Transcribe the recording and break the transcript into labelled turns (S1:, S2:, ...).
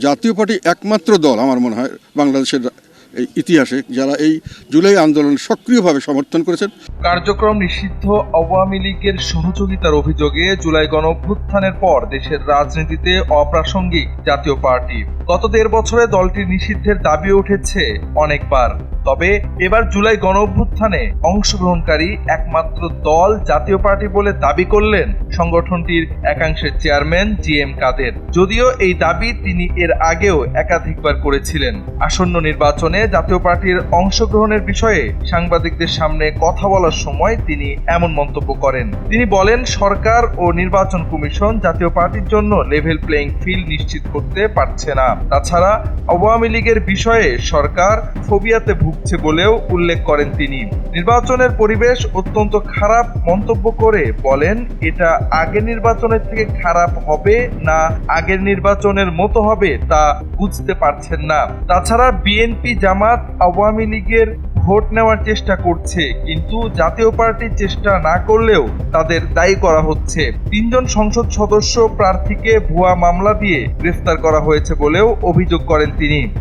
S1: জাতীয় পার্টি একমাত্র দল আমার মনে হয় বাংলাদেশের এই ইতিহাসে যারা এই জুলাই আন্দোলন সক্রিয়ভাবে সমর্থন করেছেন।
S2: কার্যক্রম নিষিদ্ধ আওয়ামী লীগের সহযোগিতার অভিযোগে জুলাই গণঅভ্যুত্থানের পর দেশের রাজনীতিতে অপ্রাসঙ্গিক জাতীয় পার্টি। গত ১.৫ বছরে দলটির নিষিদ্ধের দাবি উঠেছে অনেকবার। তবে এবার জুলাই গণঅভ্যুত্থানে অংশগ্রহণকারী একমাত্র দল জাতীয় পার্টি বলে দাবি করলেন সংগঠনটির একাংশের চেয়ারম্যান জি.এম. কাদের। যদিও এই দাবি তিনি এর আগেও একাধিকবার করেছিলেন। আসন্ন নির্বাচনে জাতীয় পার্টির অংশগ্রহণের বিষয়ে সাংবাদিকদের সামনে কথা বলার সময় তিনি এমন মন্তব্য করেন। তিনি বলেন, সরকার ও নির্বাচন কমিশন জাতীয় পার্টির জন্য লেভেল প্লেইং ফিল্ড নিশ্চিত করতে পারছে না। তাছাড়া আওয়ামী লীগের বিষয়ে সরকার ফোবিয়াতে ভুগছে বলেও উল্লেখ করেন তিনি। নির্বাচনের পরিবেশ অত্যন্ত খারাপ মন্তব্য করে বলেন, এটা আগের নির্বাচনের থেকে খারাপ হবে না আগের নির্বাচনের মতো হবে তা বুঝতে পারছেন না। তাছাড়া বিএনপি জামাত আওয়ামী লীগের ভোট নেওয়ার চেষ্টা করছে, কিন্তু জাতীয় পার্টির চেষ্টা না করলেও তাদের দায়ী করা হচ্ছে। ৩ জন সংসদ সদস্য প্রার্থীকে ভুয়া মামলা দিয়ে গ্রেফতার করা হয়েছে বলেও অভিযোগ করেন তিনি।